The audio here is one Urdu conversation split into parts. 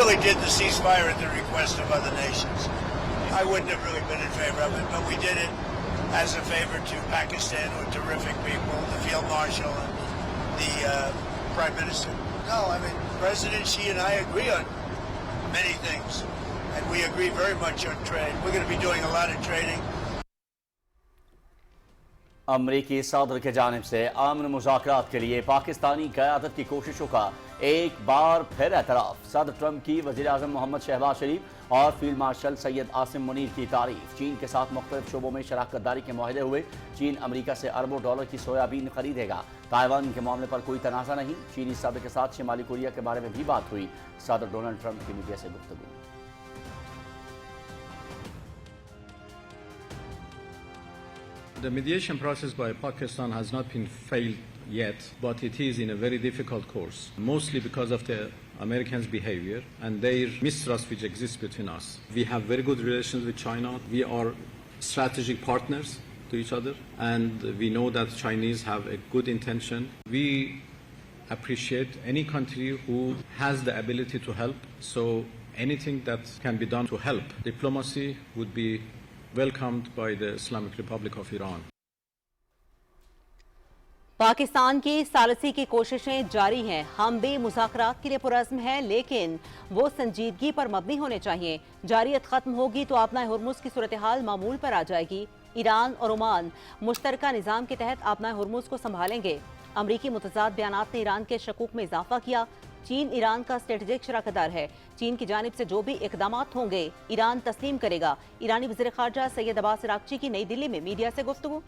really did the ceasefire at the request of other nations. I wouldn't have really been in favor of it, but we did it as a favor to Pakistan, who are terrific people, the Field Marshal and the Prime Minister. No, I mean, President Xi and I agree on many things, and we agree very much on trade. We're going to be doing a lot of trading. امریکی صدر کی جانب سے امن مذاکرات کے لیے پاکستانی قیادت کی کوششوں کا ایک بار پھر اعتراف. صدر ٹرمپ کی وزیر اعظم محمد شہباز شریف اور فیلڈ مارشل سید عاصم منیر کی تعریف. چین کے ساتھ مختلف شعبوں میں شراکت داری کے معاہدے ہوئے. چین امریکہ سے اربوں ڈالر کی سویابین خریدے گا. تائیوان کے معاملے پر کوئی تنازع نہیں. چینی صدر کے ساتھ شمالی کوریا کے بارے میں بھی بات ہوئی. صدر ڈونلڈ ٹرمپ کی میڈیا سے گفتگو. The mediation process by Pakistan has not been failed yet, but it is in a very difficult course, mostly because of the Americans' behavior and their mistrust which exists between us. We have very good relations with China. We are strategic partners to each other, and we know that Chinese have a good intention. We appreciate any country who has the ability to help, so anything that can be done to help diplomacy would be welcomed by the Islamic Republic of Iran. Pakistan کی ثالثی کی کوششیں جاری ہیں. ہم بھی مذاکرات کے لیے پرعزم ہیں، لیکن وہ سنجیدگی پر مبنی ہونے چاہیے. جارحیت ختم ہوگی تو آبنائے ہرمز کی صورتحال معمول پر آ جائے گی. ایران اور عمان مشترکہ نظام کے تحت آبنائے ہرمز کو سنبھالیں گے. امریکی متضاد بیانات نے ایران کے شکوک میں اضافہ کیا. چین ایران کا اسٹریٹجک شراکت دار ہے. چین کی جانب سے جو بھی اقدامات ہوں گے ایران تسلیم کرے گا. ایرانی وزیر خارجہ سید عباس عراقچی کی نئی دلی میں میڈیا سے گفتگو.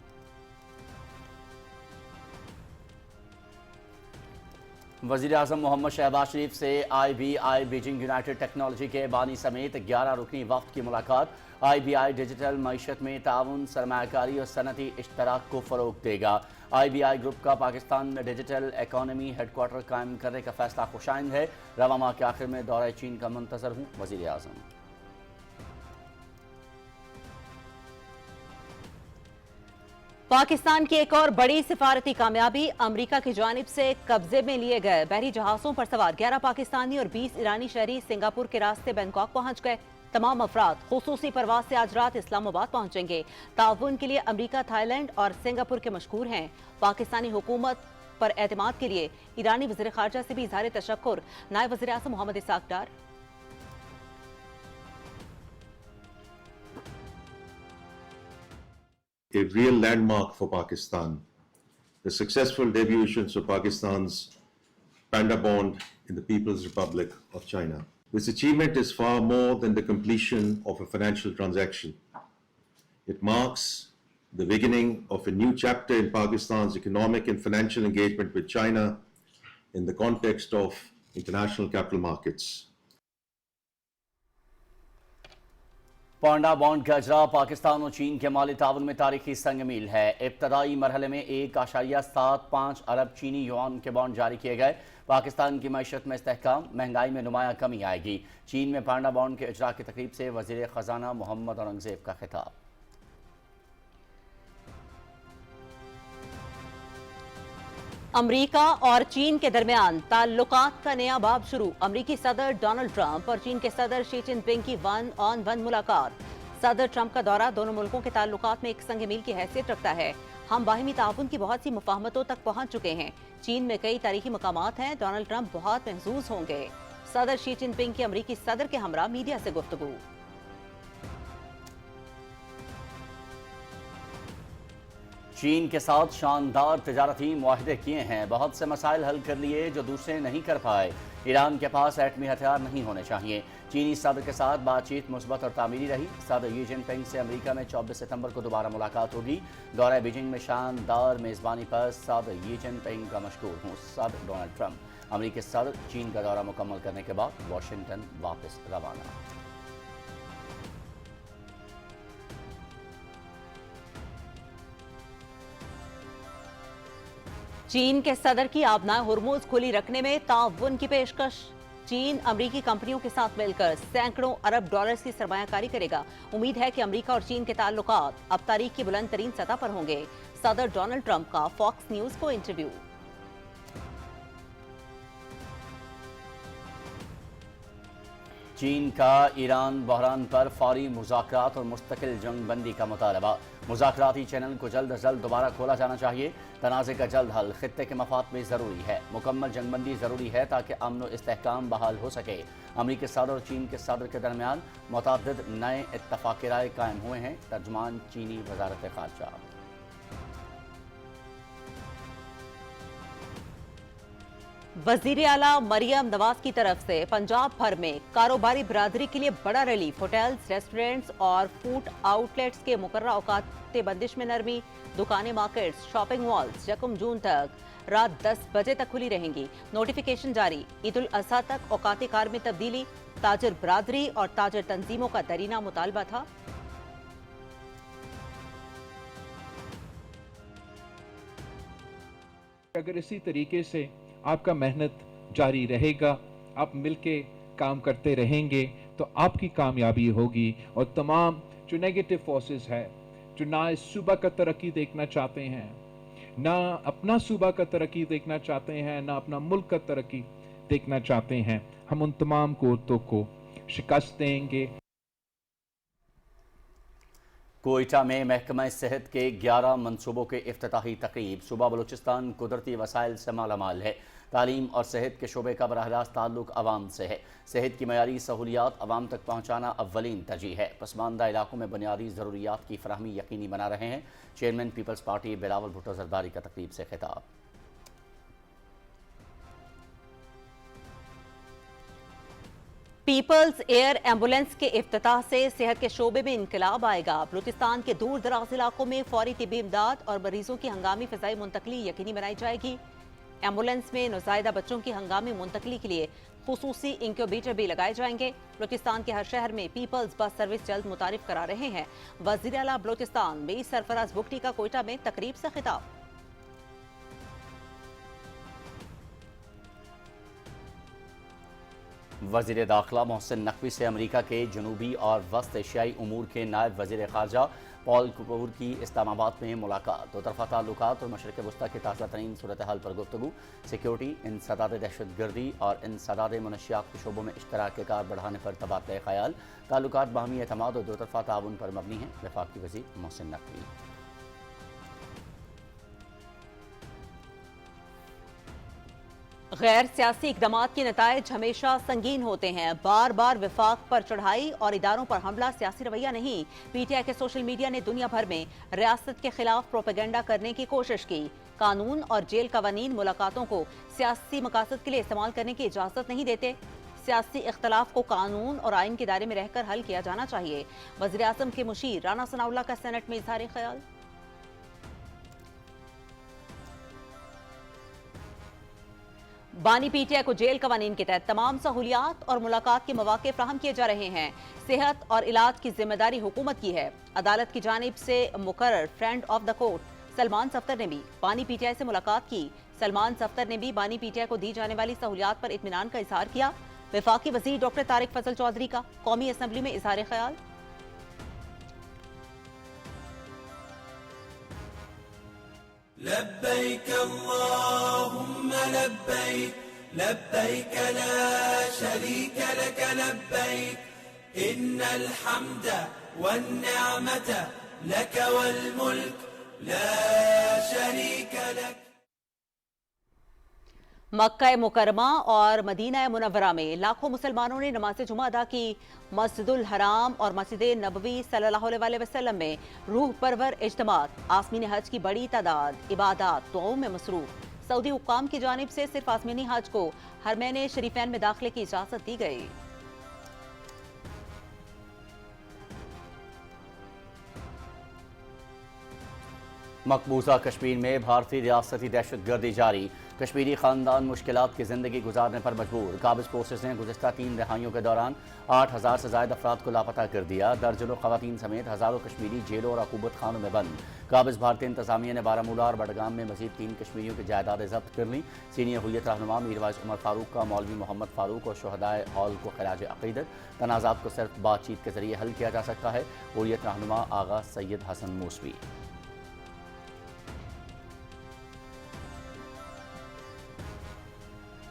وزیر اعظم محمد شہباز شریف سے I B I Beijing United Technology کے بانی سمیت 11 رکنی وفد کی ملاقات. آئی بی آئی ڈیجیٹل معیشت میں تعاون، سرمایہ کاری اور صنعتی اشتراک کو فروغ دے گا. آئی بی آئی گروپ کا پاکستان میں ڈیجیٹل اکانومی ہیڈ کوارٹر قائم کرنے کا فیصلہ خوشائند ہے. رواں ماہ کے آخر میں دورہ چین کا منتظر ہوں. وزیر اعظم پاکستان کی ایک اور بڑی سفارتی کامیابی. امریکہ کی جانب سے قبضے میں لیے گئے بحری جہازوں پر سوار 11 پاکستانی اور 20 ایرانی شہری سنگاپور کے راستے بینکاک پہنچ گئے. تمام افراد خصوصی پرواز سے آج رات اسلام آباد پہنچیں گے. تعاون کے لیے امریکہ، تھائی لینڈ اور سنگاپور کے مشکور ہیں. پاکستانی حکومت پر اعتماد کے لیے ایرانی وزیر خارجہ سے بھی اظہار تشکر. نائب وزیر اعظم Muhammad Ishaq Dar. A real landmark for Pakistan, the successful debut issuance of Pakistan's Panda bond in the People's Republic of China. This achievement is far more than the completion of a financial transaction. It marks the beginning of a new chapter in Pakistan's economic and financial engagement with China in the context of international capital markets. Panda bond کا اجرا پاکستان اور چین کے مالی تعاون میں تاریخی سنگ میل ہے. ابتدائی مرحلے میں 1.75 ارب چینی یوان کے بانڈ جاری کیے گئے. پاکستان کی معیشت میں استحکام، مہنگائی میں نمایاں کمی آئے گی. چین میں پانڈا بانڈ کے اجرا کی تقریب سے وزیر خزانہ محمد اورنگزیب کا خطاب. امریکہ اور چین کے درمیان تعلقات کا نیا باب شروع. امریکی صدر ڈونلڈ ٹرمپ اور چین کے صدر شی جن پنگ کی 1-on-1 ملاقات. صدر ٹرمپ کا دورہ دونوں ملکوں کے تعلقات میں ایک سنگ میل کی حیثیت رکھتا ہے. ہم باہمی تعاون کی بہت سی مفاہمتوں تک پہنچ چکے ہیں. چین میں کئی تاریخی مقامات ہیں. ڈونلڈ ٹرمپ بہت محظوظ ہوں گے. صدر شی جن پنگ کی امریکی صدر کے ہمراہ میڈیا سے گفتگو. چین کے ساتھ شاندار تجارتی معاہدے کیے ہیں. بہت سے مسائل حل کر لیے جو دوسرے نہیں کر پائے. ایران کے پاس ایٹمی ہتھیار نہیں ہونے چاہیے. چینی صدر کے ساتھ بات چیت مثبت اور تعمیری رہی. صدر شی جن پنگ سے امریکہ میں 24 ستمبر کو دوبارہ ملاقات ہوگی. دورہ بیجنگ میں شاندار میزبانی پر صدر شی جن پنگ کا مشکور ہوں. صدر ڈونلڈ ٹرمپ امریکی صدر چین کا دورہ مکمل کرنے کے بعد واشنگٹن واپس روانہ. چین کے صدر کی آبنائے ہرمز کھلی رکھنے میں تعاون کی پیشکش. چین امریکی کمپنیوں کے ساتھ مل کر سینکڑوں ارب ڈالرز کی سرمایہ کاری کرے گا. امید ہے کہ امریکہ اور چین کے تعلقات اب تاریخ کی بلند ترین سطح پر ہوں گے. صدر ڈونلڈ ٹرمپ کا فاکس نیوز کو انٹرویو. چین کا ایران بحران پر فوری مذاکرات اور مستقل جنگ بندی کا مطالبہ، مذاکراتی چینل کو جلد از جلد دوبارہ کھولا جانا چاہیے، تنازع کا جلد حل خطے کے مفاد میں ضروری ہے، مکمل جنگ بندی ضروری ہے تاکہ امن و استحکام بحال ہو سکے۔ امریکی صدر اور چین کے صدر کے درمیان متعدد نئے اتفاق رائے قائم ہوئے ہیں، ترجمان چینی وزارت خارجہ۔ وزیر اعلیٰ مریم نواز کی طرف سے پنجاب بھر میں کاروباری برادری کے لیے بڑا ریلیف، ہوٹلز، ریسٹورنٹس اور فوڈ آؤٹ لیٹس کے مقررہ اوقات بندش میں نرمی، دکانیں، مارکیٹس، شاپنگ مالز 1 جون تک رات 10 بجے تک کھلی رہیں گی۔ نوٹیفیکیشن جاری، عید الاضحیٰ تک اوقات کار میں تبدیلی، تاجر برادری اور تاجر تنظیموں کا درینہ مطالبہ تھا۔ اگر اسی طریقے سے آپ کا محنت جاری رہے گا، آپ مل کے کام کرتے رہیں گے تو آپ کی کامیابی ہوگی، اور تمام جو نیگیٹو فورسز ہے، جو نہ اس صوبہ کا ترقی دیکھنا چاہتے ہیں، نہ اپنا صوبہ کا ترقی دیکھنا چاہتے ہیں، نہ اپنا ملک کا ترقی دیکھنا چاہتے ہیں، ہم ان تمام قوتوں کو شکست دیں گے۔ کوئٹہ میں محکمہ صحت کے 11 منصوبوں کے افتتاحی تقریب، صوبہ بلوچستان قدرتی وسائل سے مالا مال ہے، تعلیم اور صحت کے شعبے کا براہ راست تعلق عوام سے ہے، صحت کی معیاری سہولیات عوام تک پہنچانا اولین ترجیح ہے، پسماندہ علاقوں میں بنیادی ضروریات کی فراہمی یقینی بنا رہے ہیں، چیئرمین پیپلز پارٹی بلاول بھٹو زرداری کا تقریب سے خطاب۔ پیپلز ایئر ایمبولنس کے افتتاح سے صحت کے شعبے میں انقلاب آئے گا، بلوچستان کے دور دراز علاقوں میں فوری طبی امداد اور مریضوں کی ہنگامی فضائی منتقلی یقینی بنائی جائے گی۔ ایمبولنس میں نوزائیدہ بچوں کی ہنگامی منتقلی کے لیے خصوصی انکیوبیٹر بھی لگائے جائیں گے۔ بلوچستان کے ہر شہر میں پیپلز بس سروس جلد متعارف کرا رہے ہیں۔ وزیر اعلیٰ بلوچستان میر سرفراز بگٹی کا کوئٹہ میں تقریب سے خطاب۔ وزیر داخلہ محسن نقوی سے امریکہ کے جنوبی اور وسط ایشیائی امور کے نائب وزیر خارجہ پال کپور کی اسلام آباد میں ملاقات، دو طرفہ تعلقات اور مشرق وسطیٰ کی تازہ ترین صورتحال پر گفتگو، سیکیورٹی، انسداد دہشت گردی اور انسداد منشیات کے شعبوں میں اشتراک کار بڑھانے پر تبادلہ خیال، تعلقات باہمی اعتماد اور دو طرفہ تعاون پر مبنی ہیں، وفاقی وزیر محسن نقوی۔ غیر سیاسی اقدامات کے نتائج ہمیشہ سنگین ہوتے ہیں، بار بار وفاق پر چڑھائی اور اداروں پر حملہ سیاسی رویہ نہیں۔ پی ٹی آئی کے سوشل میڈیا نے دنیا بھر میں ریاست کے خلاف پروپیگنڈا کرنے کی کوشش کی۔ قانون اور جیل قوانین ملاقاتوں کو سیاسی مقاصد کے لیے استعمال کرنے کی اجازت نہیں دیتے۔ سیاسی اختلاف کو قانون اور آئین کے دائرے میں رہ کر حل کیا جانا چاہیے۔ وزیر اعظم کے مشیر رانا ثناء اللہ کا سینٹ میں اظہار خیال۔ بانی پی ٹی آئی کو جیل قوانین کے تحت تمام سہولیات اور ملاقات کے مواقع فراہم کیے جا رہے ہیں۔ صحت اور علاج کی ذمہ داری حکومت کی ہے۔ عدالت کی جانب سے مقرر friend of the court Salman Safdar نے بھی بانی پی ٹی آئی سے ملاقات کی۔ سلمان صفدر نے بھی بانی پی ٹی آئی کو دی جانے والی سہولیات پر اطمینان کا اظہار کیا۔ وفاقی وزیر ڈاکٹر طارق فضل چودھری کا قومی اسمبلی میں اظہار خیال۔ لبيك اللهم لبيك لبيك لا شريك لك لبيك إن الحمد والنعمة لك والملك لا شريك لك۔ مکہ مکرمہ اور مدینہ منورہ میں لاکھوں مسلمانوں نے نماز جمعہ ادا کی۔ مسجد الحرام اور مسجد نبوی صلی اللہ علیہ وسلم میں روح پرور اجتماعات، عازمین حج کی بڑی تعداد عبادات دعاؤں میں مصروف۔ سعودی حکام کی جانب سے صرف عازمین حج کو حرمین شریفین میں داخلے کی اجازت دی گئی۔ مقبوضہ کشمیر میں بھارتی ریاستی دہشت گردی جاری، کشمیری خاندان مشکلات کی زندگی گزارنے پر مجبور۔ قابض فورسز نے گزشتہ 3 دہائیوں کے دوران 8000 سے زائد افراد کو لاپتہ کر دیا، درجنوں خواتین سمیت ہزاروں کشمیری جیلوں اور عقوبت خانوں میں بند۔ قابض بھارتی انتظامیہ نے بارہمولہ اور بڈگام میں مزید 3 کشمیریوں کی جائیدادیں ضبط کر لیں۔ سینئر ہویت رہنما میروائس عمر فاروق کا مولوی محمد فاروق اور شہدائے ہال کو خراج عقیدت۔ تنازعات کو صرف بات چیت کے ذریعے حل کیا جا سکتا ہے، ہویت رہنما آغا سید حسن Moosavi.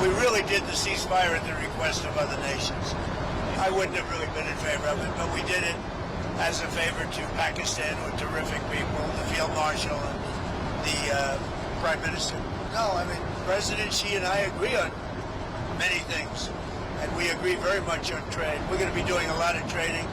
We really did the ceasefire at the request of other nations. I wouldn't have really been in favor of it, but we did it as a favor to Pakistan with terrific people, the Field Marshal and the Prime Minister. No, I mean, President Xi and I agree on many things, and we agree very much on trade. We're going to be doing a lot of trading.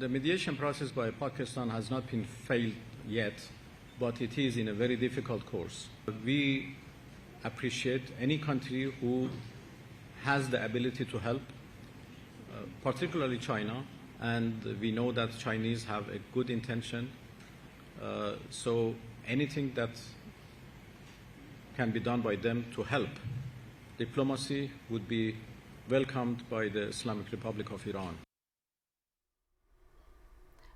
The mediation process by Pakistan has not been failed yet, but it is in a very difficult course. We appreciate any country who has the ability to help, particularly China, and we know that Chinese have a good intention. So anything that can be done by them to help diplomacy would be welcomed by the Islamic Republic of Iran.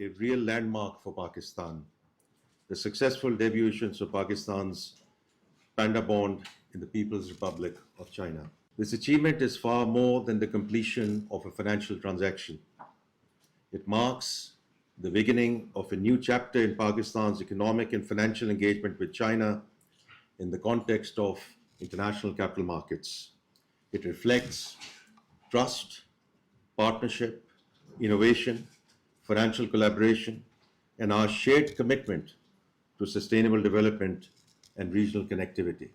A real landmark for Pakistan, the successful debut issuance of Pakistan's Panda Bond in the People's Republic of China. This achievement is far more than the completion of a financial transaction. It marks the beginning of a new chapter in Pakistan's economic and financial engagement with China in the context of international capital markets. It reflects trust, partnership, innovation, financial collaboration, and our shared commitment to sustainable development and regional connectivity.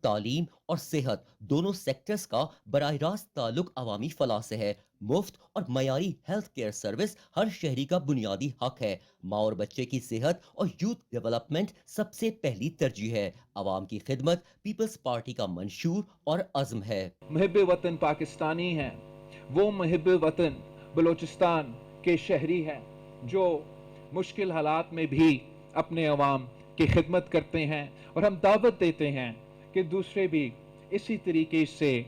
تعلیم اور صحت دونوں سیکٹرز کا براہ راست تعلق عوامی فلاح سے ہے۔ مفت اور معیاری ہیلتھ کیئر سروس ہر شہری کا بنیادی حق ہے۔ ماں اور بچے کی صحت اور یوتھ ڈیولپمنٹ سب سے پہلی ترجیح ہے۔ عوام کی خدمت پیپلز پارٹی کا منشور اور عزم ہے۔ محب وطن پاکستانی ہیں، وہ محب وطن بلوچستان کے شہری ہیں جو مشکل حالات میں بھی اپنے عوام کی خدمت کرتے ہیں، اور ہم دعوت دیتے ہیں کہ دوسرے بھی اسی طریقے سے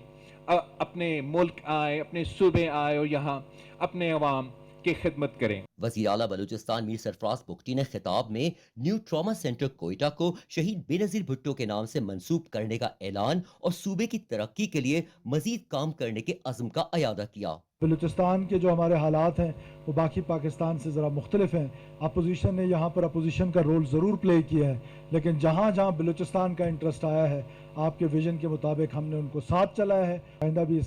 اپنے ملک آئے، اپنے صوبے آئے اور یہاں اپنے عوام کی خدمت کریں۔ وزیر اعلیٰ بلوچستان میر سرفراز بگٹی نے خطاب میں نیو ٹراما سینٹر کوئٹہ کو شہید بے نظیر بھٹو کے نام سے منسوب کرنے کا اعلان اور صوبے کی ترقی کے لیے مزید کام کرنے کے عزم کا اعادہ کیا۔ بلوچستان کے جو ہمارے حالات ہیں وہ باقی پاکستان سے ذرا مختلف ہیں۔ اپوزیشن نے یہاں پر اپوزیشن کا رول ضرور پلے کیا ہے، لیکن جہاں جہاں بلوچستان کا انٹرسٹ آیا ہے آپ کے ویژن کے مطابق ہم نے ان کو ساتھ چلایا ہے۔ آئندہ بھی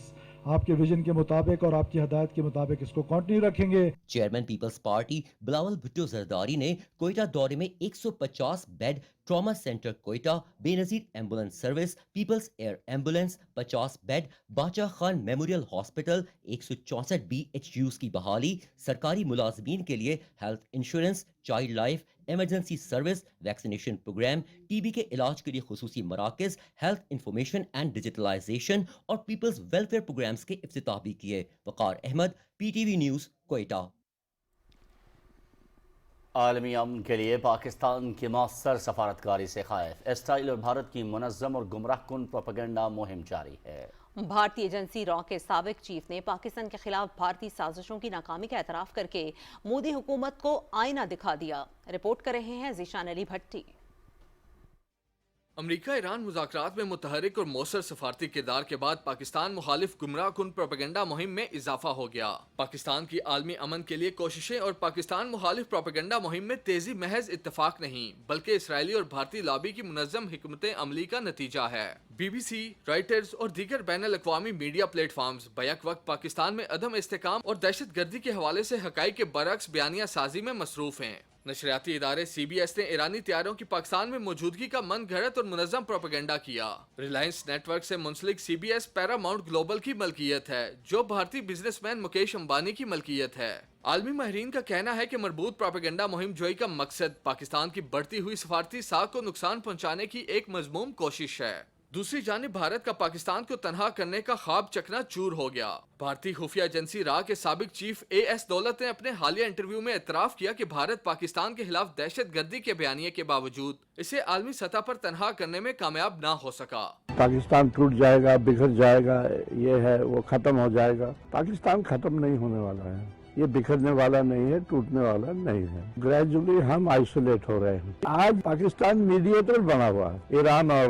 آپ کے ویژن کے مطابق اور آپ کی ہدایت کے مطابق اس کو کنٹینیو رکھیں گے۔ چیئرمین پیپلز پارٹی بلاول بھٹو زرداری نے کوئٹہ دورے میں 150 bed trauma centre Quetta, Benazir ambulance service, Peoples air ambulance, 50 bed Bacha Khan memorial hospital, 164 BHUs کی بحالی، سرکاری ملازمین کے لیے health insurance, child life emergency service, vaccination programme, T B کے علاج کے لیے خصوصی مراکز، ہیلتھ انفارمیشن اینڈ ڈیجیٹلائزیشن اور پیپلز ویلفیئر پروگرامز کے افتتاح بھی کیے۔ Waqar Ahmed, PTV news, Quetta. عالمی امن کے لیے پاکستان کی مؤثر سفارتکاری سے خائف، اسرائیل اور بھارت کی منظم اور گمراہ کن پروپیگنڈا مہم جاری ہے۔ بھارتی ایجنسی را کے سابق چیف نے پاکستان کے خلاف بھارتی سازشوں کی ناکامی کا اعتراف کر کے مودی حکومت کو آئینہ دکھا دیا۔ رپورٹ کر رہے ہیں ذیشان علی بھٹی۔ امریکہ ایران مذاکرات میں متحرک اور مؤثر سفارتی کردار کے بعد پاکستان مخالف گمراہ کن پروپیگنڈا مہم میں اضافہ ہو گیا۔ پاکستان کی عالمی امن کے لیے کوششیں اور پاکستان مخالف پروپیگنڈا مہم میں تیزی محض اتفاق نہیں بلکہ اسرائیلی اور بھارتی لابی کی منظم حکمت عملی کا نتیجہ ہے۔ BBC، رائٹرز اور دیگر بین الاقوامی میڈیا پلیٹ فارمز بیک وقت پاکستان میں عدم استحکام اور دہشت گردی کے حوالے سے حقائق کے برعکس بیانیہ سازی میں مصروف ہیں۔ نشریاتی ادارے CBS نے ایرانی طیاروں کی پاکستان میں موجودگی کا من گھڑت اور منظم پروپیگنڈا کیا۔ ریلائنس نیٹ ورک سے منسلک CBS پیراماؤنٹ گلوبل کی ملکیت ہے جو بھارتی بزنس مین مکیش امبانی کی ملکیت ہے۔ عالمی ماہرین کا کہنا ہے کہ مربوط پروپیگنڈا مہم جوئی کا مقصد پاکستان کی بڑھتی ہوئی سفارتی ساکھ کو نقصان پہنچانے کی ایک مذموم کوشش ہے۔ دوسری جانب بھارت کا پاکستان کو تنہا کرنے کا خواب چکنا چور ہو گیا۔ بھارتی خفیہ ایجنسی را کے سابق چیف AS دولت نے اپنے حالیہ انٹرویو میں اعتراف کیا کہ بھارت پاکستان کے خلاف دہشت گردی کے بیانیے کے باوجود اسے عالمی سطح پر تنہا کرنے میں کامیاب نہ ہو سکا۔ پاکستان ٹوٹ جائے گا، بکھر جائے گا، یہ ہے وہ ختم ہو جائے گا۔ پاکستان ختم نہیں ہونے والا ہے، یہ بکھرنے والا نہیں ہے، ٹوٹنے والا نہیں ہے۔ گریجولی ہم آئسولیٹ ہو رہے ہیں۔ آج پاکستان میڈیٹر بنا ہوا ہے ایران اور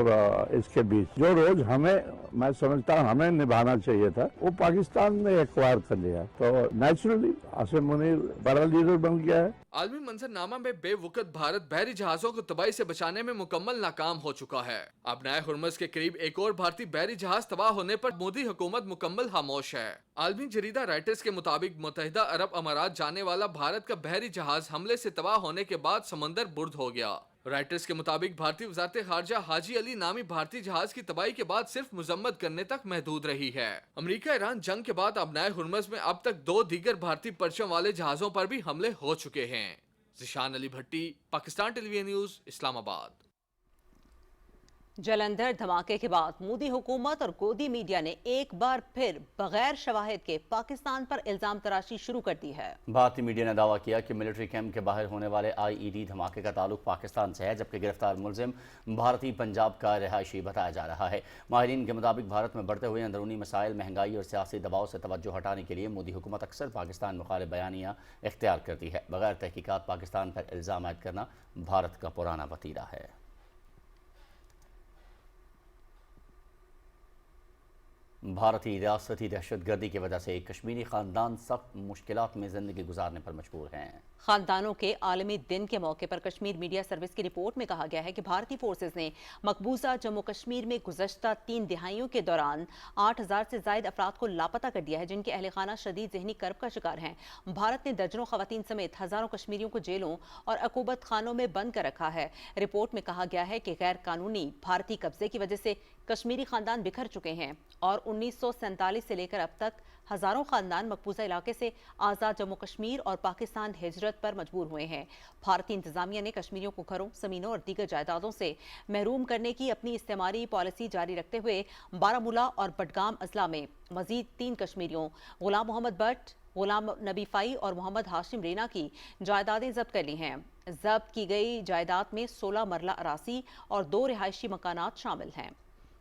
اس کے بیچ۔ جو روز ہمیں، میں سمجھتا ہوں ہمیں نبھانا چاہیے تھا، وہ پاکستان نے ایکوائر کر لیا، تو نیچرلی عاصم منیر بڑا لیڈر بن گیا ہے۔ عالمی منظرنامہ میں بے وقت بھارت بحری جہازوں کو تباہی سے بچانے میں مکمل ناکام ہو چکا ہے۔ ابنائے ہرمز کے قریب ایک اور بھارتی بحری جہاز تباہ ہونے پر مودی حکومت مکمل خاموش ہے۔ عالمی جریدہ رائٹرز کے مطابق متحدہ عرب امارات جانے والا بھارت کا بحری جہاز حملے سے تباہ ہونے کے بعد سمندر برد ہو گیا۔ رائٹرز کے مطابق بھارتی وزارت خارجہ حاجی علی نامی بھارتی جہاز کی تباہی کے بعد صرف مذمت کرنے تک محدود رہی ہے۔ امریکہ ایران جنگ کے بعد ابنائے ہرمز میں اب تک 2 دیگر بھارتی پرچم والے جہازوں پر بھی حملے ہو چکے ہیں۔ ذیشان علی بھٹی، پاکستان ٹیلی ویژن نیوز، اسلام آباد۔ جلندھر دھماکے کے بعد مودی حکومت اور گودی میڈیا نے ایک بار پھر بغیر شواہد کے پاکستان پر الزام تراشی شروع کر دی ہے۔ بھارتی میڈیا نے دعویٰ کیا کہ ملٹری کیمپ کے باہر ہونے والے IED دھماکے کا تعلق پاکستان سے ہے، جبکہ گرفتار ملزم بھارتی پنجاب کا رہائشی بتایا جا رہا ہے۔ ماہرین کے مطابق بھارت میں بڑھتے ہوئے اندرونی مسائل، مہنگائی اور سیاسی دباؤ سے توجہ ہٹانے کے لیے مودی حکومت اکثر پاکستان مخالف بیانیہ اختیار کرتی ہے۔ بغیر تحقیقات پاکستان پر الزام عائد کرنا بھارت کا پرانا وتیرہ ہے۔ بھارتی ریاستی دہشت گردی کی وجہ سے کشمیری خاندان سخت مشکلات میں زندگی گزارنے پر مجبور ہیں۔ خاندانوں کے عالمی دن کے موقع پر کشمیر میڈیا سروس کی رپورٹ میں کہا گیا ہے کہ بھارتی فورسز نے مقبوضہ جموں کشمیر میں گزشتہ 3 دہائیوں کے دوران 8000 سے زائد افراد کو لاپتہ کر دیا ہے، جن کے اہل خانہ شدید ذہنی کرب کا شکار ہیں۔ بھارت نے درجنوں خواتین سمیت ہزاروں کشمیریوں کو جیلوں اور عقوبت خانوں میں بند کر رکھا ہے۔ رپورٹ میں کہا گیا ہے کہ غیر قانونی بھارتی قبضے کی وجہ سے کشمیری خاندان بکھر چکے ہیں اور 1947 سے لے کر اب تک ہزاروں خاندان مقبوضہ علاقے سے آزاد جموں کشمیر اور پاکستان ہجرت پر مجبور ہوئے ہیں۔ بھارتی انتظامیہ نے کشمیریوں کو گھروں، زمینوں اور دیگر جائیدادوں سے محروم کرنے کی اپنی استعماری پالیسی جاری رکھتے ہوئے بارہمولہ اور بڈگام اضلاع میں مزید 3 کشمیریوں غلام محمد بٹ، غلام نبی فائی اور محمد ہاشم رینا کی جائیدادیں ضبط کر لی ہیں۔ ضبط کی گئی جائیداد میں 16 مرلہ اراضی اور 2 رہائشی مکانات شامل ہیں۔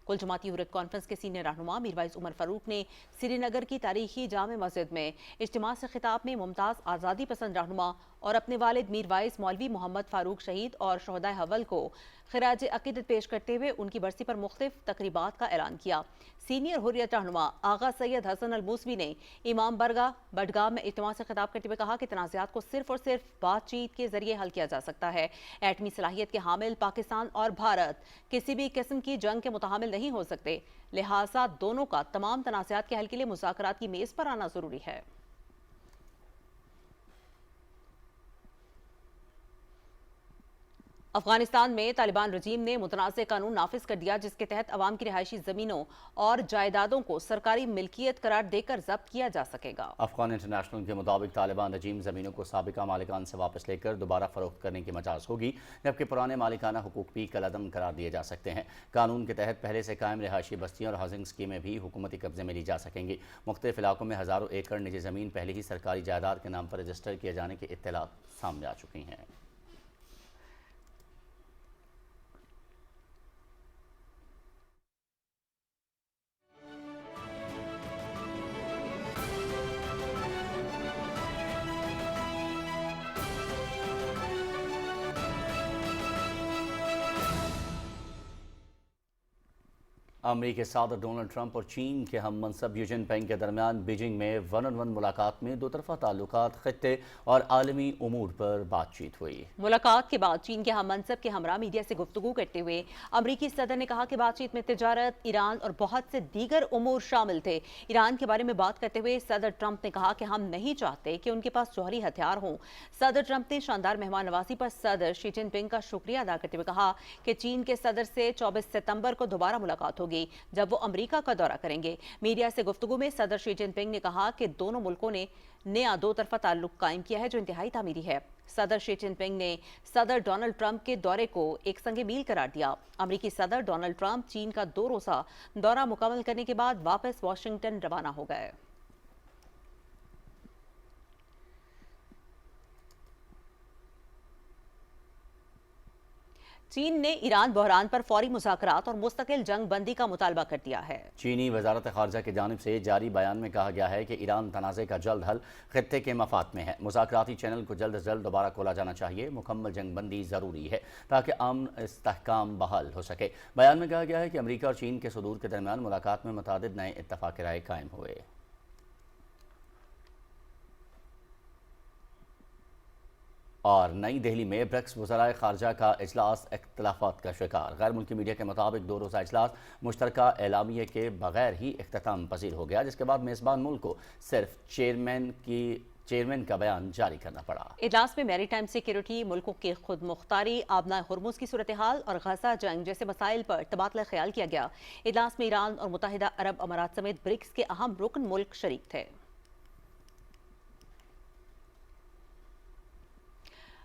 کل جماعتی حریت کانفرنس کے سینئر رہنما میر وائس عمر فاروق نے سری نگر کی تاریخی جامع مسجد میں اجتماع سے خطاب میں ممتاز آزادی پسند رہنما اور اپنے والد میر وائس مولوی محمد فاروق شہید اور شہدائے حول کو خراج عقیدت پیش کرتے ہوئے ان کی برسی پر مختلف تقریبات کا اعلان کیا۔ سینئر حریت رہنما آغا سید حسن الموسوی نے امام برگاہ بڈگام میں اجتماع سے خطاب کرتے ہوئے کہا کہ تنازعات کو صرف اور صرف بات چیت کے ذریعے حل کیا جا سکتا ہے۔ ایٹمی صلاحیت کے حامل پاکستان اور بھارت کسی بھی قسم کی جنگ کے متحمل نہیں ہو سکتے، لہٰذا دونوں کا تمام تنازعات کے حل کے لیے مذاکرات کی میز پر آنا ضروری ہے۔ افغانستان میں طالبان رجیم نے متنازع قانون نافذ کر دیا جس کے تحت عوام کی رہائشی زمینوں اور جائیدادوں کو سرکاری ملکیت قرار دے کر ضبط کیا جا سکے گا۔ افغان انٹرنیشنل کے مطابق طالبان رجیم زمینوں کو سابقہ مالکان سے واپس لے کر دوبارہ فروخت کرنے کی مجاز ہوگی، جبکہ پرانے مالکانہ حقوق بھی کالعدم قرار دیے جا سکتے ہیں۔ قانون کے تحت پہلے سے قائم رہائشی بستیاں اور ہاؤسنگ اسکیمیں بھی حکومتی قبضے میں لی جا سکیں گی۔ مختلف علاقوں میں ہزاروں ایکڑ نجی زمین پہلے ہی سرکاری جائیداد کے نام پر رجسٹر کیے جانے کی اطلاعات سامنے آ چکی ہیں۔ امریکی صدر ڈونلڈ ٹرمپ اور چین کے ہم منصب یو جن پینگ کے درمیان بیجنگ میں 1-on-1 ملاقات میں 2 طرفہ تعلقات، خطے اور عالمی امور پر بات چیت ہوئی۔ ملاقات کے بعد چین کے ہم منصب کے ہمراہ میڈیا سے گفتگو کرتے ہوئے امریکی صدر نے کہا کہ بات چیت میں تجارت، ایران اور بہت سے دیگر امور شامل تھے۔ ایران کے بارے میں بات کرتے ہوئے صدر ٹرمپ نے کہا کہ ہم نہیں چاہتے کہ ان کے پاس جوہری ہتھیار ہوں۔ صدر ٹرمپ نے شاندار مہمان نوازی پر صدر شی جن پنگ کا شکریہ ادا کرتے ہوئے کہا کہ چین کے صدر سے 24 ستمبر کو دوبارہ ملاقات ہوگی جب وہ امریکہ کا دورہ کریں گے۔ میڈیا سے گفتگو میں صدر شی جن پنگ نے کہا کہ دونوں ملکوں نے نیا 2 طرفہ تعلق قائم کیا ہے جو انتہائی تعمیری ہے۔ صدر شی جن پنگ نے صدر ڈونلڈ ٹرمپ کے دورے کو ایک سنگ میل قرار دیا۔ امریکی صدر ڈونلڈ ٹرمپ چین کا 2 روزہ دورہ مکمل کرنے کے بعد واپس واشنگٹن روانہ ہو گئے۔ چین نے ایران بحران پر فوری مذاکرات اور مستقل جنگ بندی کا مطالبہ کر دیا ہے۔ چینی وزارت خارجہ کی جانب سے جاری بیان میں کہا گیا ہے کہ ایران تنازع کا جلد حل خطے کے مفاد میں ہے۔ مذاکراتی چینل کو جلد از جلد دوبارہ کھولا جانا چاہیے۔ مکمل جنگ بندی ضروری ہے تاکہ امن استحکام بحال ہو سکے۔ بیان میں کہا گیا ہے کہ امریکہ اور چین کے صدور کے درمیان ملاقات میں متعدد نئے اتفاق رائے قائم ہوئے۔ اور نئی دہلی میں برکس وزرائے خارجہ کا اجلاس اختلافات کا شکار۔ غیر ملکی میڈیا کے مطابق 2 روزہ اجلاس مشترکہ اعلامیے کے بغیر ہی اختتام پذیر ہو گیا، جس کے بعد میزبان ملک کو صرف چیئرمین کا بیان جاری کرنا پڑا۔ اجلاس میں میری ٹائم سیکیورٹی، ملکوں کی خود مختاری، آبنائے ہرمز کی صورتحال اور غزہ جنگ جیسے مسائل پر تبادلہ خیال کیا گیا۔ اجلاس میں ایران اور متحدہ عرب امارات سمیت برکس کے اہم رکن ملک شریک تھے۔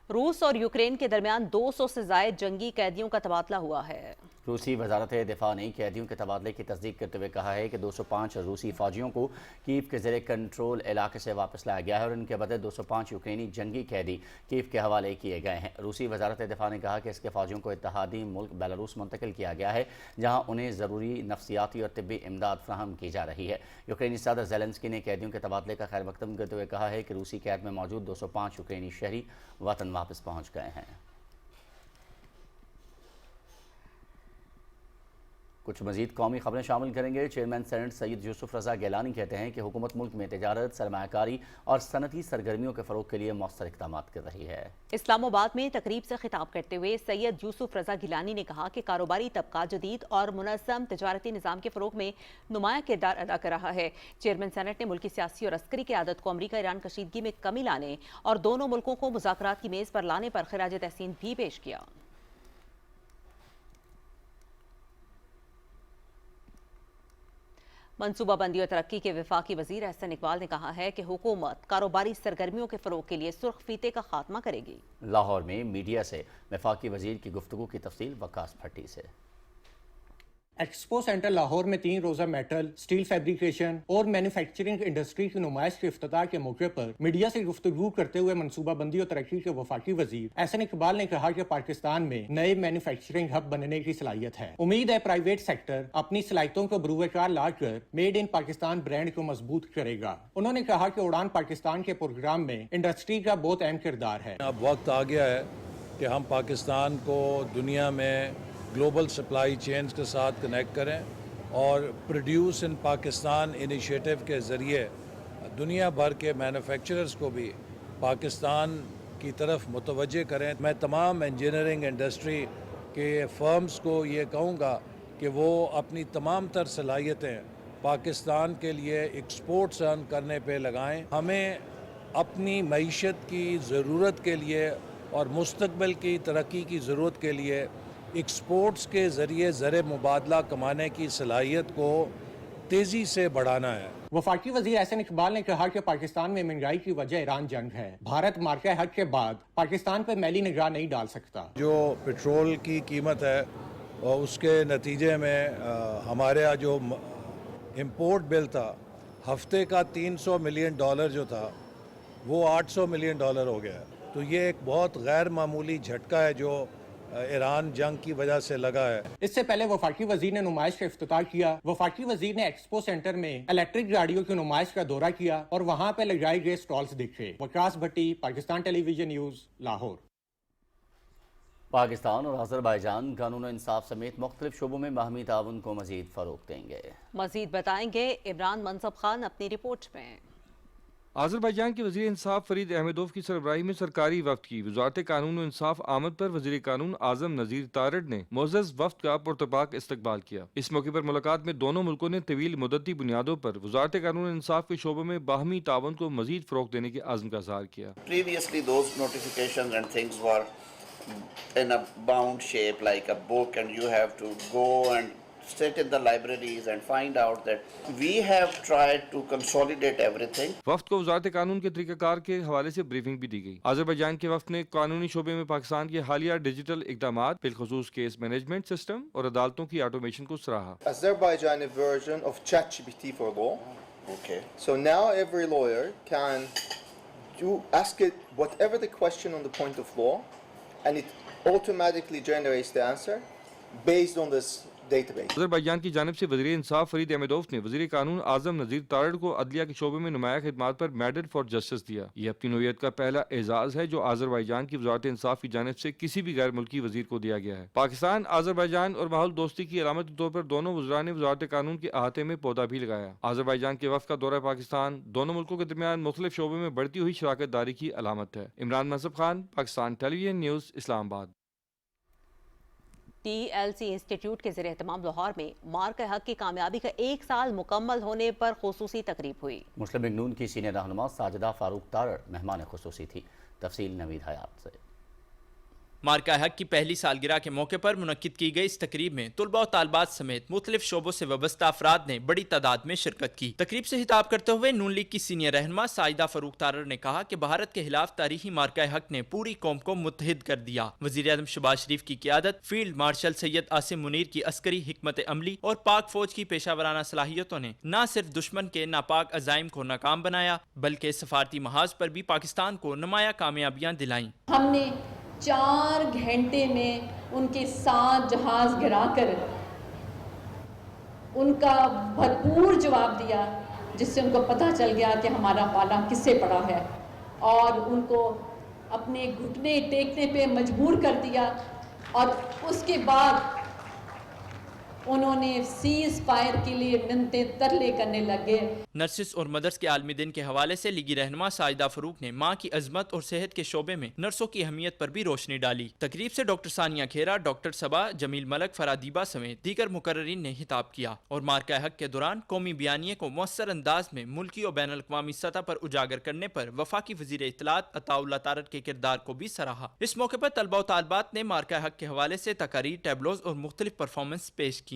روس اور یوکرین کے درمیان 200 سے زائد جنگی قیدیوں کا تبادلہ ہوا ہے۔ روسی وزارت دفاع نے قیدیوں کے تبادلے کی تصدیق کرتے ہوئے کہا ہے کہ 205 روسی فوجیوں کو کیف کے زیر کنٹرول علاقے سے واپس لایا گیا ہے اور ان کے بدلے 205 یوکرینی جنگی قیدی کیف کے حوالے کیے گئے ہیں۔ روسی وزارت دفاع نے کہا کہ اس کے فوجیوں کو اتحادی ملک بیلاروس منتقل کیا گیا ہے، جہاں انہیں ضروری نفسیاتی اور طبی امداد فراہم کی جا رہی ہے۔ یوکرینی صدر زیلنسکی نے قیدیوں کے تبادلے کا خیر مقدم کرتے ہوئے کہا ہے کہ روسی قید میں موجود 205 یوکرینی شہری وطن واپس پہنچ گئے ہیں۔ کچھ مزید قومی خبریں شامل کریں گے۔ چیئرمین سینٹ سید یوسف رضا گیلانی کہتے ہیں کہ حکومت ملک میں تجارت، سرمایہ کاری اور صنعتی سرگرمیوں کے فروغ کے لیے مؤثر اقدامات کر رہی ہے۔ اسلام آباد میں تقریب سے خطاب کرتے ہوئے سید یوسف رضا گیلانی نے کہا کہ کاروباری طبقہ جدید اور منظم تجارتی نظام کے فروغ میں نمایاں کردار ادا کر رہا ہے۔ چیئرمین سینٹ نے ملکی سیاسی اور عسکری قیادت کو امریکہ ایران کشیدگی میں کمی لانے اور دونوں ملکوں کو مذاکرات کی میز پر لانے پر خراج تحسین بھی پیش کیا۔ منصوبہ بندی اور ترقی کے وفاقی وزیر احسن اقبال نے کہا ہے کہ حکومت کاروباری سرگرمیوں کے فروغ کے لیے سرخ فیتے کا خاتمہ کرے گی۔ لاہور میں میڈیا سے وفاقی وزیر کی گفتگو کی تفصیل وقاص بھٹی سے۔ ایکسپو سینٹر لاہور میں 3 روزہ میٹل، سٹیل فیبریکیشن اور مینوفیکچرنگ انڈسٹری کی نمائش کے افتتاح کے موقع پر میڈیا سے گفتگو کرتے ہوئے منصوبہ بندی اور ترقی کے وفاقی وزیر احسن اقبال نے کہا کہ پاکستان میں نئے مینوفیکچرنگ ہب بننے کی صلاحیت ہے۔ امید ہے پرائیویٹ سیکٹر اپنی صلاحیتوں کو بروئے کار لا کر میڈ ان پاکستان برانڈ کو مضبوط کرے گا۔ انہوں نے کہا کہ اڑان پاکستان کے پروگرام میں انڈسٹری کا بہت اہم کردار ہے۔ اب وقت آ گیا ہے کہ ہم پاکستان کو دنیا میں گلوبل سپلائی چینز کے ساتھ کنیکٹ کریں اور پروڈیوس ان پاکستان انیشیٹو کے ذریعے دنیا بھر کے مینوفیکچررز کو بھی پاکستان کی طرف متوجہ کریں۔ میں تمام انجینئرنگ انڈسٹری کے فرمز کو یہ کہوں گا کہ وہ اپنی تمام تر صلاحیتیں پاکستان کے ایکسپورٹس ایکسپورٹس ارن کرنے پہ لگائیں۔ ہمیں اپنی معیشت کی ضرورت کے لیے اور مستقبل کی ترقی کی ضرورت کے لیے ایکسپورٹس کے ذریعے زر مبادلہ کمانے کی صلاحیت کو تیزی سے بڑھانا ہے۔ وفاقی وزیر احسن اقبال نے کہا کہ پاکستان میں مہنگائی کی وجہ ایران جنگ ہے۔ بھارت مارکہ حق کے بعد پاکستان پہ میلی نگراں نہیں ڈال سکتا۔ جو پٹرول کی قیمت ہے اور اس کے نتیجے میں ہمارے یہاں جو امپورٹ بل تھا ہفتے کا $300 ملین جو تھا وہ $800 ملین ہو گیا ہے۔ تو یہ ایک بہت غیر معمولی جھٹکا ہے جو ایران جنگ کی وجہ سے لگا ہے۔ اس سے پہلے وفاقی وزیر نے نمائش کا افتتاح کیا۔ وفاقی وزیر نے ایکسپو سینٹر میں الیکٹرک گاڑیوں کی نمائش کا دورہ کیا اور وہاں پہ لگائے گئے سٹالز دیکھے۔ وقاص بھٹی، Pakistan television news, Lahore. Pakistan اور آذربائیجان قانون و انصاف سمیت مختلف شعبوں میں باہمی تعاون کو مزید فروغ دیں گے۔ مزید بتائیں گے عمران منصب خان اپنی رپورٹ میں۔ آذربائیجان کے وزیر انصاف فرید احمدوف کی سربراہی میں سرکاری وفد کی وزارت قانون و انصاف آمد پر وزیر قانون اعظم نذیر تارڑ نے معزز وفد کا پرتپاک استقبال کیا۔ اس موقع پر ملاقات میں دونوں ملکوں نے طویل مدتی بنیادوں پر وزارت قانون و انصاف کے شعبوں میں باہمی تعاون کو مزید فروغ دینے کے عزم کا اظہار کیا۔ Previously those notifications and things were in a bound shape like a book, and you have to go and sit in the libraries and find out that we have tried to consolidate everything. وفد کو وزارت قانون کے طریقہ کار کے حوالے سے بریفنگ بھی دی گئی۔ آذربائیجان کے وفد نے قانونی شعبے میں پاکستان کے حالیہ ڈیجیٹل اقدامات بالخصوص کیس مینجمنٹ سسٹم اور عدالتوں کی آٹومیشن کو سراہا۔ Azerbaijani version of ChatGPT for law. Okay. So now every lawyer can ask it whatever the question on the point of law, and it automatically generates the answer based on this database. Azerbaijan کی جانب سے وزیر انصاف فرید احمدوف نے وزیر قانون اعظم نذیر تارڑ کو عدلیہ کے شعبے میں نمایاں خدمات پر میڈل فار جسٹس دیا۔ یہ اپنی نوعیت کا پہلا اعزاز ہے جو آذربائیجان کی وزارت انصاف کی جانب سے کسی بھی غیر ملکی وزیر کو دیا گیا ہے۔ پاکستان، آذربائیجان اور ماحول دوستی کی علامت کے طور پر دونوں وزراء نے وزارت قانون کے احاطے میں پودا بھی لگایا۔ آذربائیجان کے وفد کا دورہ پاکستان دونوں ملکوں کے درمیان مختلف شعبوں میں بڑھتی ہوئی شراکت داری کی علامت ہے۔ عمران منصب Khan, Pakistan television news, اسلام آباد۔ TLC انسٹیٹیوٹ کے زیر اہتمام لاہور میں مارکہ حق کی کامیابی کا 1 سال مکمل ہونے پر خصوصی تقریب ہوئی۔ مسلم لیگ نون کی سینئر رہنما ساجدہ فاروق تارڑ مہمان خصوصی تھی۔ تفصیل نوید حیات سے۔ مارکہ حق کی پہلی سالگرہ کے موقع پر منعقد کی گئی اس تقریب میں طلباء و طالبات سمیت مختلف شعبوں سے وابستہ افراد نے بڑی تعداد میں شرکت کی۔ تقریب سے خطاب کرتے ہوئے نون لیگ کی سینئر رہنما ساجدہ فاروق تارڑ نے کہا کہ بھارت کے خلاف تاریخی مارکہ حق نے پوری قوم کو متحد کر دیا۔ وزیر اعظم شہباز شریف کی قیادت، فیلڈ مارشل سید عاصم منیر کی عسکری حکمت عملی اور پاک فوج کی پیشہ ورانہ صلاحیتوں نے نہ صرف دشمن کے ناپاک عزائم کو ناکام بنایا بلکہ سفارتی محاذ پر بھی پاکستان کو نمایاں کامیابیاں دلائیں۔ ہم نے 4 گھنٹے میں ان کے 7 جہاز گرا کر ان کا بھرپور جواب دیا، جس سے ان کو پتہ چل گیا کہ ہمارا پالا کس سے پڑا ہے، اور ان کو اپنے گھٹنے ٹیکنے پہ مجبور کر دیا، اور اس کے بعد انہوں نے سیز فائر کے لیے منتیں ترلے کرنے لگے۔ نرسز اور مدرس کے عالمی دن کے حوالے سے لیگی رہنما ساجدہ فاروق نے ماں کی عظمت اور صحت کے شعبے میں نرسوں کی اہمیت پر بھی روشنی ڈالی۔ تقریب سے ڈاکٹر ثانیہ کھیرا، ڈاکٹر صبا، جمیل ملک، فرادیبہ سمیت دیگر مقررین نے خطاب کیا اور مارکہ حق کے دوران قومی بیانیے کو مؤثر انداز میں ملکی اور بین الاقوامی سطح پر اجاگر کرنے پر وفاقی وزیر اطلاعات عطاء اللہ تارڑ کے کردار کو بھی سراہا۔ اس موقع پر طلباء و طالبات نے مارکہ حق کے حوالے سے تقاریر، ٹیبلوز اور مختلف پرفارمنس پیش کی۔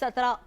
17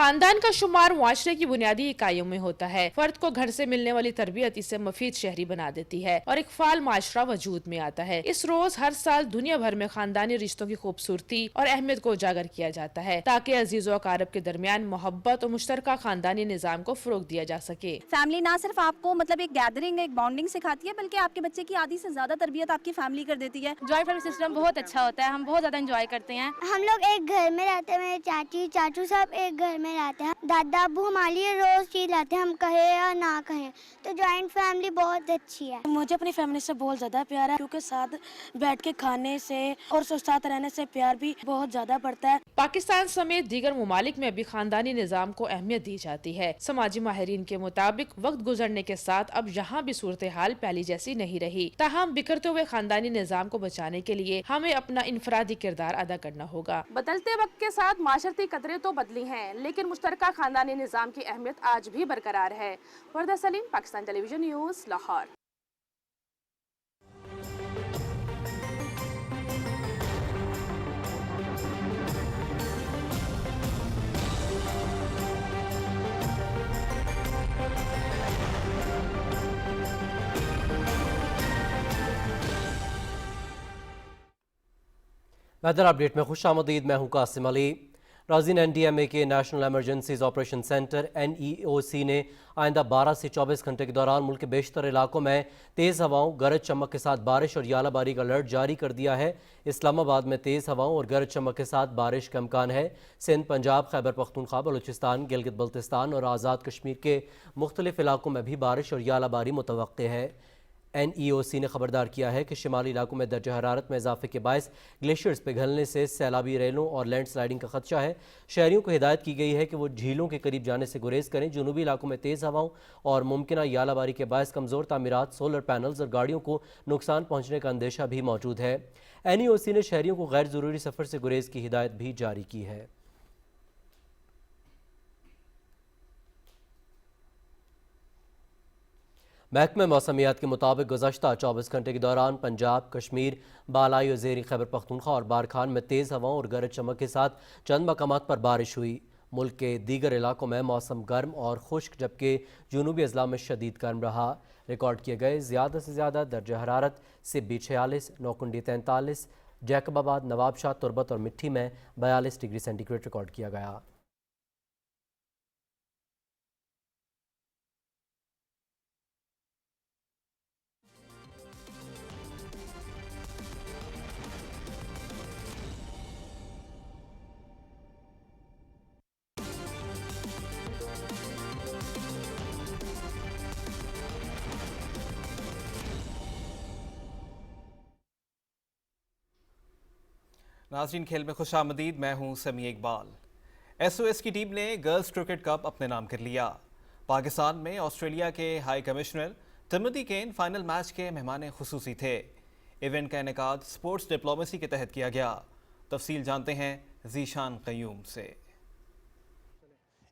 خاندان کا شمار معاشرے کی بنیادی اکائیوں میں ہوتا ہے. فرد کو گھر سے ملنے والی تربیت اسے مفید شہری بنا دیتی ہے اور ایک فعال معاشرہ وجود میں آتا ہے. اس روز ہر سال دنیا بھر میں خاندانی رشتوں کی خوبصورتی اور اہمیت کو اجاگر کیا جاتا ہے تاکہ عزیز و اقارب کے درمیان محبت اور مشترکہ خاندانی نظام کو فروغ دیا جا سکے. فیملی نہ صرف آپ کو ایک گیدرنگ ایک بانڈنگ سکھاتی ہے بلکہ آپ کے بچے کی آدھی سے زیادہ تربیت آپ کی فیملی کر دیتی ہے. جوائنٹ فیملی سسٹم بہت اچھا ہوتا ہے, ہم بہت زیادہ انجوائے کرتے ہیں. ہم لوگ ایک گھر میں رہتے ہیں, میرے چاچی چاچو سب ایک گھر میں رہتے ہیں. دادا ابو ہمارے لیے روز چیز لاتے ہیں, ہم کہیں یا نہ کہیں. تو جوائنٹ فیملی بہت اچھی ہے. مجھے اپنی فیملی سے بہت زیادہ پیار ہے کیونکہ ساتھ بیٹھ کے کھانے سے اور ساتھ رہنے سے پیار بھی بہت زیادہ بڑھتا ہے. پاکستان سمیت دیگر ممالک میں بھی خاندانی نظام کو اہمیت دی جاتی ہے. سماجی ماہرین کے مطابق وقت گزرنے کے ساتھ اب یہاں بھی صورتحال پہلی جیسی نہیں رہی. تاہم بکھرتے ہوئے خاندانی نظام کو بچانے کے لیے ہمیں اپنا انفرادی کردار ادا کرنا ہوگا. بدلتے وقت کے ساتھ معاشرتی قدریں تو بدلی ہیں لیکن مشترکہ خاندانی نظام کی اہمیت آج بھی برقرار ہے. Warda Saleem, Pakistan television news, Lahore. Weather update میں خوش آمدید. میں ہوں قاسم علی. ناظرین, NDMA کے national emergencies operation centre NEOC نے آئندہ 12 سے 24 گھنٹے کے دوران ملک کے بیشتر علاقوں میں تیز ہواؤں, گرج چمک کے ساتھ بارش اور ژالہ باری کا الرٹ جاری کر دیا ہے. اسلام آباد میں تیز ہواؤں اور گرج چمک کے ساتھ بارش کا امکان ہے. سندھ, پنجاب, خیبر پختونخوا, بلوچستان, گلگت بلتستان اور آزاد کشمیر کے مختلف علاقوں میں بھی بارش اور ژالہ باری متوقع ہے. NEOC نے خبردار کیا ہے کہ شمالی علاقوں میں درجہ حرارت میں اضافے کے باعث گلیشیئرز پگھلنے سے سیلابی ریلوں اور لینڈ سلائڈنگ کا خدشہ ہے. شہریوں کو ہدایت کی گئی ہے کہ وہ جھیلوں کے قریب جانے سے گریز کریں. جنوبی علاقوں میں تیز ہواؤں اور ممکنہ ژالہ باری کے باعث کمزور تعمیرات, سولر پینلز اور گاڑیوں کو نقصان پہنچنے کا اندیشہ بھی موجود ہے. NEOC نے شہریوں کو غیر ضروری سفر سے گریز کی ہدایت بھی جاری کی ہے. محکمہ موسمیات کے مطابق گزشتہ 24 گھنٹے کے دوران پنجاب, کشمیر, بالائی اور زیریں خیبر پختونخوا اور بارکھان میں تیز ہواؤں اور گرج چمک کے ساتھ چند مقامات پر بارش ہوئی. ملک کے دیگر علاقوں میں موسم گرم اور خشک جبکہ جنوبی اضلاع میں شدید گرم رہا. ریکارڈ کیے گئے زیادہ سے زیادہ درجہ حرارت سبی 46, نوکنڈی 43, جیکب آباد, نواب شاہ, تربت اور مٹھی میں 42 ڈگری سینٹی گریڈ ریکارڈ کیا گیا. ناظرین, کھیل میں خوش آمدید. میں ہوں سمیع اقبال. SOS کی ٹیم نے گرلز کرکٹ کپ اپنے نام کر لیا. پاکستان میں آسٹریلیا کے high commissioner Timothy can final match کے مہمان خصوصی تھے. ایونٹ کا انعقاد سپورٹس ڈپلومیسی کے تحت کیا گیا. تفصیل جانتے ہیں ذیشان قیوم سے.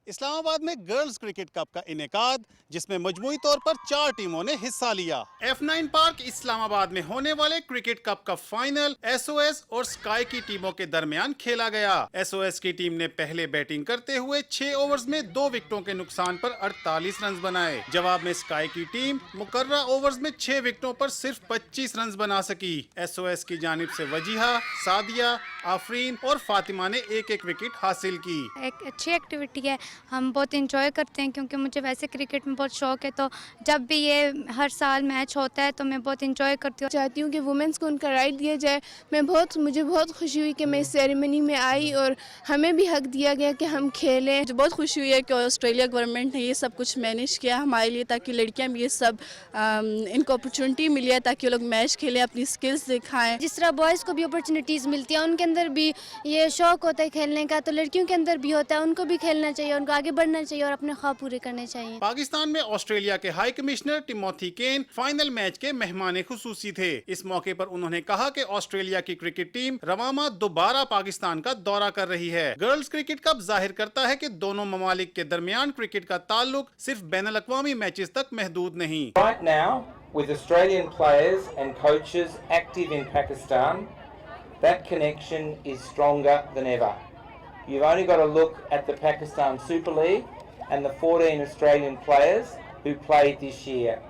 اسلام آباد میں گرلز کرکٹ کپ کا انعقاد جس میں مجموعی طور پر 4 ٹیموں نے حصہ لیا. F9 پارک اسلام آباد میں ہونے والے کرکٹ کپ کا فائنل SOS اور سکائی کی ٹیموں کے درمیان کھیلا گیا. SOS کی ٹیم نے پہلے بیٹنگ کرتے ہوئے 6 اوورز میں 2 وکٹوں کے نقصان پر 48 رنز بنائے. جواب میں سکائی کی ٹیم مقررہ اوورز میں 6 وکٹوں پر صرف 25 رنز بنا سکی. SOS کی جانب سے وجیحہ, سعدیہ, آفرین اور فاطمہ نے ایک ایک وکٹ حاصل کی. ایک اچھی ایکٹیویٹی ہے, ہم بہت انجوائے کرتے ہیں کیونکہ مجھے ویسے کرکٹ میں بہت شوق ہے, تو جب بھی یہ ہر سال میچ ہوتا ہے تو میں بہت انجوائے کرتی ہوں. چاہتی ہوں کہ وومنس کو ان کا رائٹ دیا جائے. مجھے بہت خوشی ہوئی کہ میں اس سیریمنی میں آئی اور ہمیں بھی حق دیا گیا کہ ہم کھیلیں. مجھے بہت خوشی ہوئی ہے کہ آسٹریلیا گورنمنٹ نے یہ سب کچھ مینیج کیا ہمارے لیے تاکہ لڑکیاں بھی یہ سب ان کو اپرچونٹی ملی ہے تاکہ لوگ میچ کھیلیں, اپنی سکلز دکھائیں. جس طرح بوائز کو بھی اپرچونیٹیز ملتی ہیں, ان کے اندر بھی یہ شوق ہوتا ہے کھیلنے کا, تو لڑکیوں کے اندر بھی ہوتا ہے, ان کو بھی کھیلنا چاہیے, ان کو آگے بڑھنا چاہیے اور اپنے خواب پورے کرنے چاہیے. پاکستان میں آسٹریلیا کے high commissioner Timothy can final match کے مہمان خصوصی تھے. اس موقع پر انہوں نے کہا کہ آسٹریلیا کی کرکٹ ٹیم رواں ماہ دوبارہ پاکستان کا دورہ کر رہی ہے. گرلز کرکٹ کپ ظاہر کرتا ہے کہ دونوں ممالک کے درمیان کرکٹ کا تعلق صرف بین الاقوامی میچز تک محدود نہیں. Right now, with Australian players and coaches active in Pakistan, that connection is stronger than ever. you've only got to look at the Pakistan Super League and the 14 Australian players who played this year.